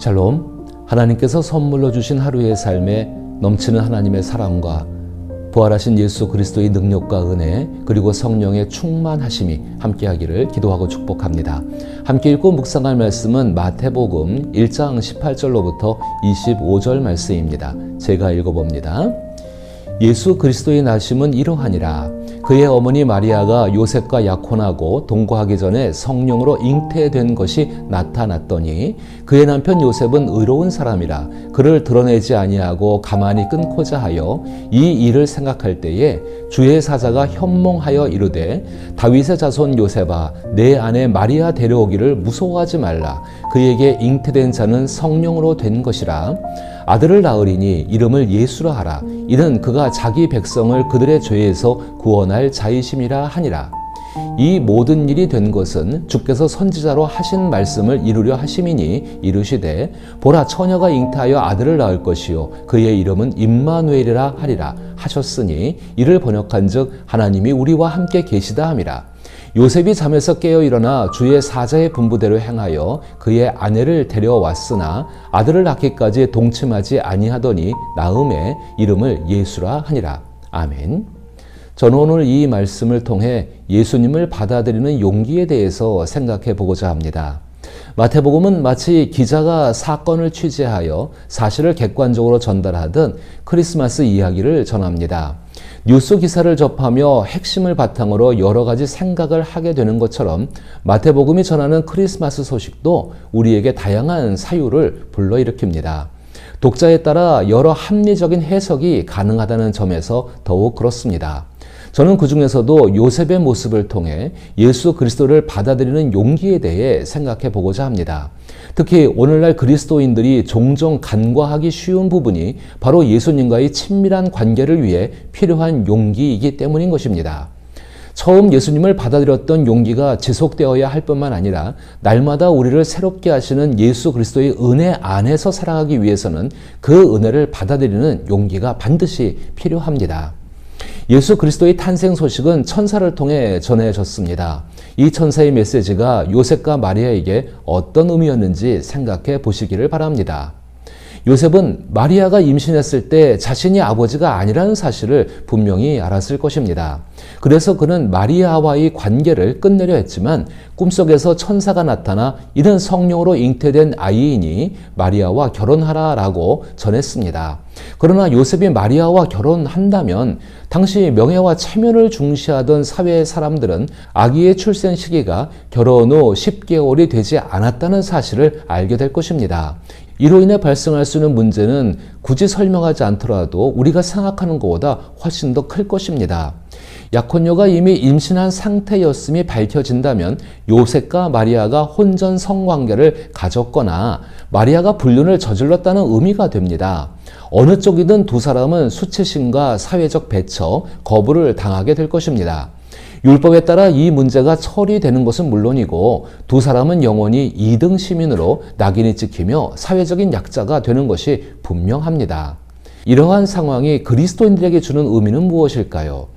샬롬, 하나님께서 선물로 주신 하루의 삶에 넘치는 하나님의 사랑과 부활하신 예수 그리스도의 능력과 은혜 그리고 성령의 충만하심이 함께하기를 기도하고 축복합니다. 함께 읽고 묵상할 말씀은 마태복음 1장 18절로부터 25절 말씀입니다. 제가 읽어봅니다. 예수 그리스도의 나심은 이러하니라. 그의 어머니 마리아가 요셉과 약혼하고 동거하기 전에 성령으로 잉태된 것이 나타났더니 그의 남편 요셉은 의로운 사람이라 그를 드러내지 아니하고 가만히 끊고자 하여 이 일을 생각할 때에 주의 사자가 현몽하여 이르되 다윗의 자손 요셉아 내 아내 마리아 데려오기를 무서워하지 말라. 그에게 잉태된 자는 성령으로 된 것이라. 아들을 낳으리니 이름을 예수라 하라. 이는 그가 자기 백성을 그들의 죄에서 구원할 자이심이라 하니라. 이 모든 일이 된 것은 주께서 선지자로 하신 말씀을 이루려 하심이니 이르시되 보라 처녀가 잉태하여 아들을 낳을 것이요 그의 이름은 임마누엘이라 하리라 하셨으니 이를 번역한즉 하나님이 우리와 함께 계시다 함이라. 요셉이 잠에서 깨어 일어나 주의 사자의 분부대로 행하여 그의 아내를 데려왔으나 아들을 낳기까지 동침하지 아니하더니 낳음에 이름을 예수라 하니라. 아멘. 저는 오늘 이 말씀을 통해 예수님을 받아들이는 용기에 대해서 생각해 보고자 합니다. 마태복음은 마치 기자가 사건을 취재하여 사실을 객관적으로 전달하듯 크리스마스 이야기를 전합니다. 뉴스 기사를 접하며 핵심을 바탕으로 여러 가지 생각을 하게 되는 것처럼 마태복음이 전하는 크리스마스 소식도 우리에게 다양한 사유를 불러일으킵니다. 독자에 따라 여러 합리적인 해석이 가능하다는 점에서 더욱 그렇습니다. 저는 그 중에서도 요셉의 모습을 통해 예수 그리스도를 받아들이는 용기에 대해 생각해 보고자 합니다. 특히 오늘날 그리스도인들이 종종 간과하기 쉬운 부분이 바로 예수님과의 친밀한 관계를 위해 필요한 용기이기 때문인 것입니다. 처음 예수님을 받아들였던 용기가 지속되어야 할 뿐만 아니라 날마다 우리를 새롭게 하시는 예수 그리스도의 은혜 안에서 살아가기 위해서는 그 은혜를 받아들이는 용기가 반드시 필요합니다. 예수 그리스도의 탄생 소식은 천사를 통해 전해졌습니다. 이 천사의 메시지가 요셉과 마리아에게 어떤 의미였는지 생각해 보시기를 바랍니다. 요셉은 마리아가 임신했을 때 자신이 아버지가 아니라는 사실을 분명히 알았을 것입니다. 그래서 그는 마리아와의 관계를 끝내려 했지만 꿈속에서 천사가 나타나 이는 성령으로 잉태된 아이이니 마리아와 결혼하라라고 전했습니다. 그러나 요셉이 마리아와 결혼한다면 당시 명예와 체면을 중시하던 사회의 사람들은 아기의 출생 시기가 결혼 후 10개월이 되지 않았다는 사실을 알게 될 것입니다. 이로 인해 발생할 수 있는 문제는 굳이 설명하지 않더라도 우리가 생각하는 것보다 훨씬 더 클 것입니다. 약혼녀가 이미 임신한 상태였음이 밝혀진다면 요셉과 마리아가 혼전 성관계를 가졌거나 마리아가 불륜을 저질렀다는 의미가 됩니다. 어느 쪽이든 두 사람은 수치심과 사회적 배척, 거부를 당하게 될 것입니다. 율법에 따라 이 문제가 처리되는 것은 물론이고 두 사람은 영원히 2등 시민으로 낙인이 찍히며 사회적인 약자가 되는 것이 분명합니다. 이러한 상황이 그리스도인들에게 주는 의미는 무엇일까요?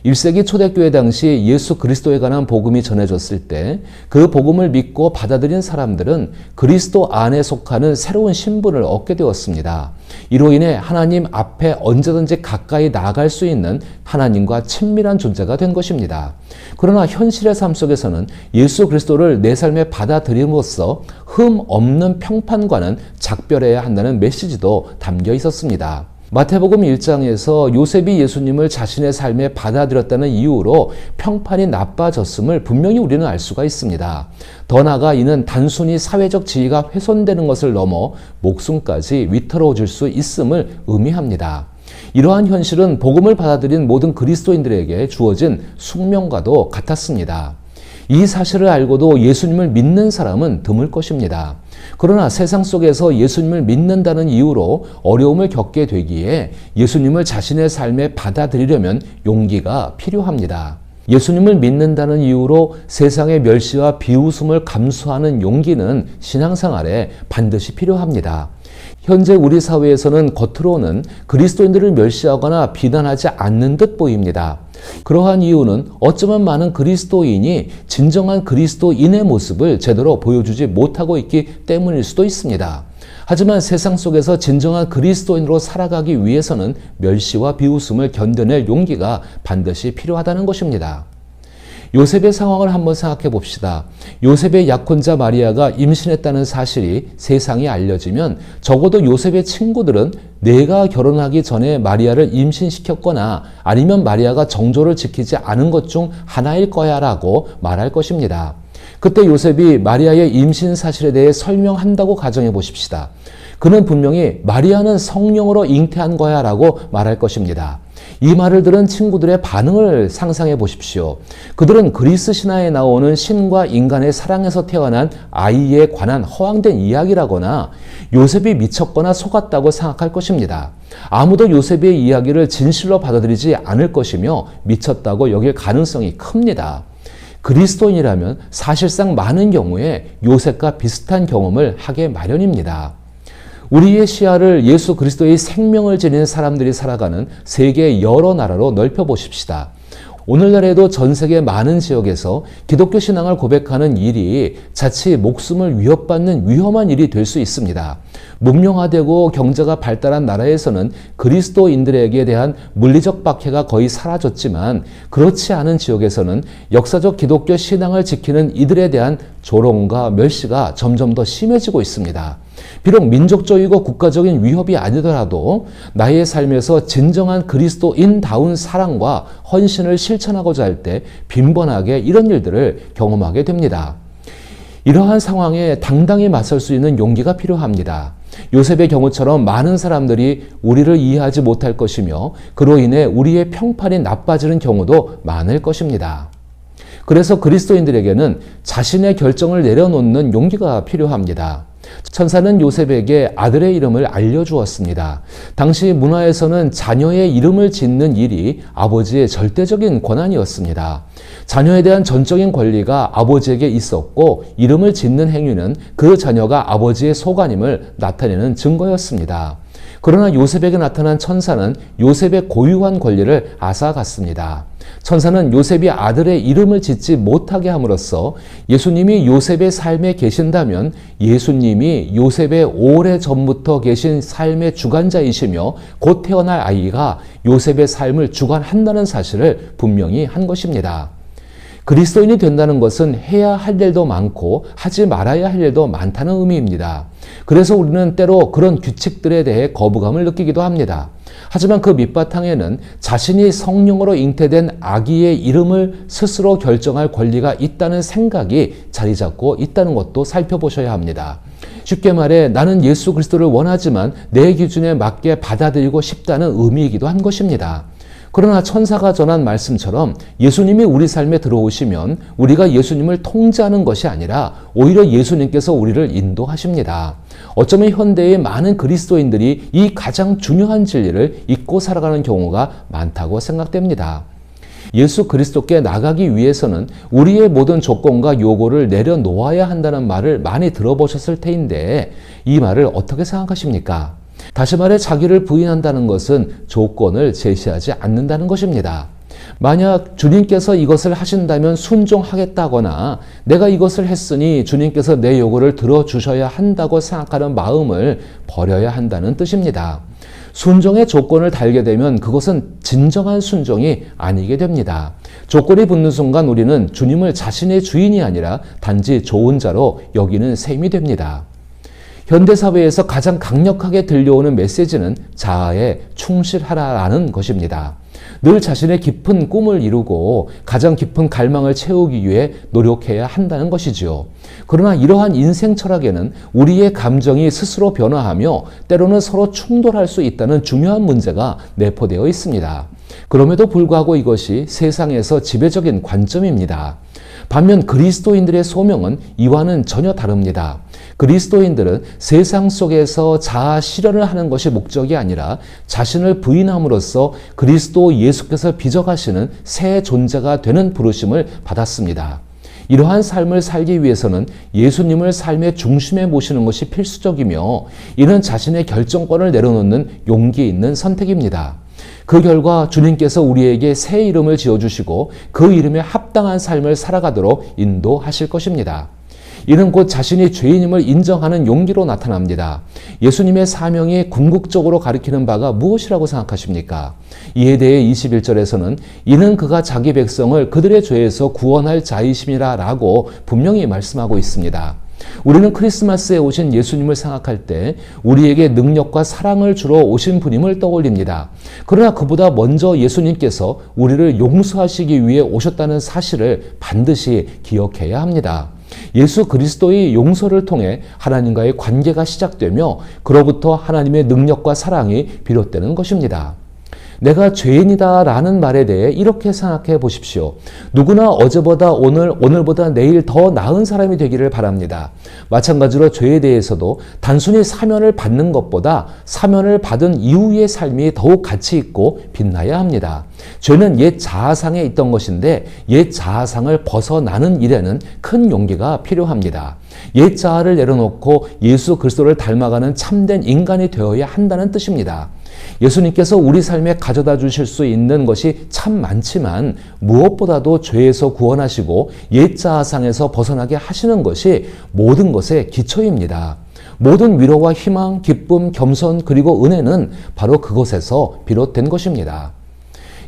1세기 초대교회 당시 예수 그리스도에 관한 복음이 전해졌을 때 그 복음을 믿고 받아들인 사람들은 그리스도 안에 속하는 새로운 신분을 얻게 되었습니다. 이로 인해 하나님 앞에 언제든지 가까이 나아갈 수 있는 하나님과 친밀한 존재가 된 것입니다. 그러나 현실의 삶 속에서는 예수 그리스도를 내 삶에 받아들임으로써 흠 없는 평판과는 작별해야 한다는 메시지도 담겨 있었습니다. 마태복음 1장에서 요셉이 예수님을 자신의 삶에 받아들였다는 이유로 평판이 나빠졌음을 분명히 우리는 알 수가 있습니다. 더 나아가 이는 단순히 사회적 지위가 훼손되는 것을 넘어 목숨까지 위태로워질 수 있음을 의미합니다. 이러한 현실은 복음을 받아들인 모든 그리스도인들에게 주어진 숙명과도 같았습니다. 이 사실을 알고도 예수님을 믿는 사람은 드물 것입니다. 그러나 세상 속에서 예수님을 믿는다는 이유로 어려움을 겪게 되기에 예수님을 자신의 삶에 받아들이려면 용기가 필요합니다. 예수님을 믿는다는 이유로 세상의 멸시와 비웃음을 감수하는 용기는 신앙생활에 반드시 필요합니다. 현재 우리 사회에서는 겉으로는 그리스도인들을 멸시하거나 비난하지 않는 듯 보입니다. 그러한 이유는 어쩌면 많은 그리스도인이 진정한 그리스도인의 모습을 제대로 보여주지 못하고 있기 때문일 수도 있습니다. 하지만 세상 속에서 진정한 그리스도인으로 살아가기 위해서는 멸시와 비웃음을 견뎌낼 용기가 반드시 필요하다는 것입니다. 요셉의 상황을 한번 생각해 봅시다. 요셉의 약혼자 마리아가 임신했다는 사실이 세상에 알려지면 적어도 요셉의 친구들은 내가 결혼하기 전에 마리아를 임신시켰거나 아니면 마리아가 정조를 지키지 않은 것 중 하나일 거야 라고 말할 것입니다. 그때 요셉이 마리아의 임신 사실에 대해 설명한다고 가정해 보십시다. 그는 분명히 마리아는 성령으로 잉태한 거야 라고 말할 것입니다. 이 말을 들은 친구들의 반응을 상상해 보십시오. 그들은 그리스 신화에 나오는 신과 인간의 사랑에서 태어난 아이에 관한 허황된 이야기라거나 요셉이 미쳤거나 속았다고 생각할 것입니다. 아무도 요셉의 이야기를 진실로 받아들이지 않을 것이며 미쳤다고 여길 가능성이 큽니다. 그리스도인이라면 사실상 많은 경우에 요셉과 비슷한 경험을 하게 마련입니다. 우리의 시야를 예수 그리스도의 생명을 지닌 사람들이 살아가는 세계 여러 나라로 넓혀보십시다. 오늘날에도 전 세계 많은 지역에서 기독교 신앙을 고백하는 일이 자칫 목숨을 위협받는 위험한 일이 될 수 있습니다. 문명화되고 경제가 발달한 나라에서는 그리스도인들에게 대한 물리적 박해가 거의 사라졌지만 그렇지 않은 지역에서는 역사적 기독교 신앙을 지키는 이들에 대한 조롱과 멸시가 점점 더 심해지고 있습니다. 비록 민족적이고 국가적인 위협이 아니더라도 나의 삶에서 진정한 그리스도인다운 사랑과 헌신을 실천하고자 할 때 빈번하게 이런 일들을 경험하게 됩니다. 이러한 상황에 당당히 맞설 수 있는 용기가 필요합니다. 요셉의 경우처럼 많은 사람들이 우리를 이해하지 못할 것이며 그로 인해 우리의 평판이 나빠지는 경우도 많을 것입니다. 그래서 그리스도인들에게는 자신의 결정을 내려놓는 용기가 필요합니다. 천사는 요셉에게 아들의 이름을 알려주었습니다. 당시 문화에서는 자녀의 이름을 짓는 일이 아버지의 절대적인 권한이었습니다. 자녀에 대한 전적인 권리가 아버지에게 있었고 이름을 짓는 행위는 그 자녀가 아버지의 소관임을 나타내는 증거였습니다. 그러나 요셉에게 나타난 천사는 요셉의 고유한 권리를 앗아갔습니다. 천사는 요셉이 아들의 이름을 짓지 못하게 함으로써 예수님이 요셉의 삶에 계신다면 예수님이 요셉의 오래전부터 계신 삶의 주관자이시며 곧 태어날 아이가 요셉의 삶을 주관한다는 사실을 분명히 한 것입니다. 그리스도인이 된다는 것은 해야 할 일도 많고 하지 말아야 할 일도 많다는 의미입니다. 그래서 우리는 때로 그런 규칙들에 대해 거부감을 느끼기도 합니다. 하지만 그 밑바탕에는 자신이 성령으로 잉태된 아기의 이름을 스스로 결정할 권리가 있다는 생각이 자리 잡고 있다는 것도 살펴보셔야 합니다. 쉽게 말해 나는 예수 그리스도를 원하지만 내 기준에 맞게 받아들이고 싶다는 의미이기도 한 것입니다. 그러나 천사가 전한 말씀처럼 예수님이 우리 삶에 들어오시면 우리가 예수님을 통제하는 것이 아니라 오히려 예수님께서 우리를 인도하십니다. 어쩌면 현대의 많은 그리스도인들이 이 가장 중요한 진리를 잊고 살아가는 경우가 많다고 생각됩니다. 예수 그리스도께 나가기 위해서는 우리의 모든 조건과 요구를 내려놓아야 한다는 말을 많이 들어보셨을 테인데 이 말을 어떻게 생각하십니까? 다시 말해 자기를 부인한다는 것은 조건을 제시하지 않는다는 것입니다. 만약 주님께서 이것을 하신다면 순종하겠다거나 내가 이것을 했으니 주님께서 내 요구를 들어주셔야 한다고 생각하는 마음을 버려야 한다는 뜻입니다. 순종의 조건을 달게 되면 그것은 진정한 순종이 아니게 됩니다. 조건이 붙는 순간 우리는 주님을 자신의 주인이 아니라 단지 좋은 자로 여기는 셈이 됩니다. 현대사회에서 가장 강력하게 들려오는 메시지는 자아에 충실하라라는 것입니다. 늘 자신의 깊은 꿈을 이루고 가장 깊은 갈망을 채우기 위해 노력해야 한다는 것이지요. 그러나 이러한 인생 철학에는 우리의 감정이 스스로 변화하며 때로는 서로 충돌할 수 있다는 중요한 문제가 내포되어 있습니다. 그럼에도 불구하고 이것이 세상에서 지배적인 관점입니다. 반면 그리스도인들의 소명은 이와는 전혀 다릅니다. 그리스도인들은 세상 속에서 자아 실현을 하는 것이 목적이 아니라 자신을 부인함으로써 그리스도 예수께서 빚어가시는 새 존재가 되는 부르심을 받았습니다. 이러한 삶을 살기 위해서는 예수님을 삶의 중심에 모시는 것이 필수적이며 이는 자신의 결정권을 내려놓는 용기 있는 선택입니다. 그 결과 주님께서 우리에게 새 이름을 지어주시고 그 이름에 합당한 삶을 살아가도록 인도하실 것입니다. 이는 곧 자신이 죄인임을 인정하는 용기로 나타납니다. 예수님의 사명이 궁극적으로 가리키는 바가 무엇이라고 생각하십니까? 이에 대해 21절에서는 이는 그가 자기 백성을 그들의 죄에서 구원할 자이심이라 라고 분명히 말씀하고 있습니다. 우리는 크리스마스에 오신 예수님을 생각할 때 우리에게 능력과 사랑을 주러 오신 분임을 떠올립니다. 그러나 그보다 먼저 예수님께서 우리를 용서하시기 위해 오셨다는 사실을 반드시 기억해야 합니다. 예수 그리스도의 용서를 통해 하나님과의 관계가 시작되며 그로부터 하나님의 능력과 사랑이 비롯되는 것입니다. 내가 죄인이다 라는 말에 대해 이렇게 생각해 보십시오. 누구나 어제보다 오늘보다 내일 더 나은 사람이 되기를 바랍니다. 마찬가지로 죄에 대해서도 단순히 사면을 받는 것보다 사면을 받은 이후의 삶이 더욱 가치 있고 빛나야 합니다. 죄는 옛 자아상에 있던 것인데 옛 자아상을 벗어나는 일에는 큰 용기가 필요합니다. 옛 자아를 내려놓고 예수 그리스도를 닮아가는 참된 인간이 되어야 한다는 뜻입니다. 예수님께서 우리 삶에 가져다 주실 수 있는 것이 참 많지만 무엇보다도 죄에서 구원하시고 옛 자아상에서 벗어나게 하시는 것이 모든 것의 기초입니다. 모든 위로와 희망, 기쁨, 겸손 그리고 은혜는 바로 그것에서 비롯된 것입니다.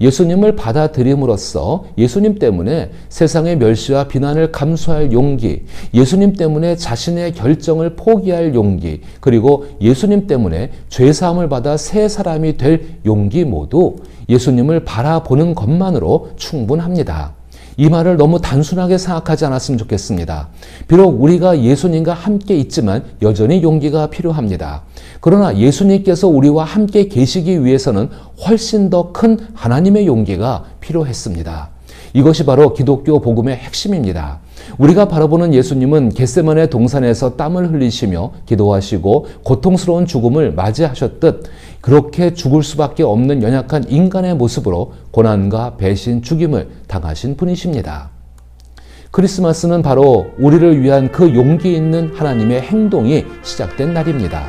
예수님을 받아들임으로써 예수님 때문에 세상의 멸시와 비난을 감수할 용기, 예수님 때문에 자신의 결정을 포기할 용기, 그리고 예수님 때문에 죄사함을 받아 새 사람이 될 용기 모두 예수님을 바라보는 것만으로 충분합니다. 이 말을 너무 단순하게 생각하지 않았으면 좋겠습니다. 비록 우리가 예수님과 함께 있지만 여전히 용기가 필요합니다. 그러나 예수님께서 우리와 함께 계시기 위해서는 훨씬 더 큰 하나님의 용기가 필요했습니다. 이것이 바로 기독교 복음의 핵심입니다. 우리가 바라보는 예수님은 겟세마네 동산에서 땀을 흘리시며 기도하시고 고통스러운 죽음을 맞이하셨듯 그렇게 죽을 수밖에 없는 연약한 인간의 모습으로 고난과 배신, 죽임을 당하신 분이십니다. 크리스마스는 바로 우리를 위한 그 용기 있는 하나님의 행동이 시작된 날입니다.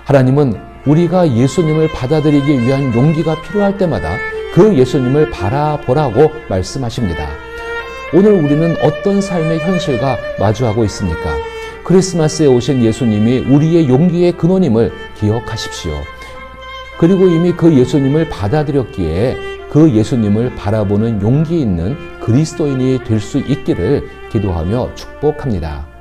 하나님은 우리가 예수님을 받아들이기 위한 용기가 필요할 때마다 그 예수님을 바라보라고 말씀하십니다. 오늘 우리는 어떤 삶의 현실과 마주하고 있습니까? 크리스마스에 오신 예수님이 우리의 용기의 근원임을 기억하십시오. 그리고 이미 그 예수님을 받아들였기에 그 예수님을 바라보는 용기 있는 그리스도인이 될 수 있기를 기도하며 축복합니다.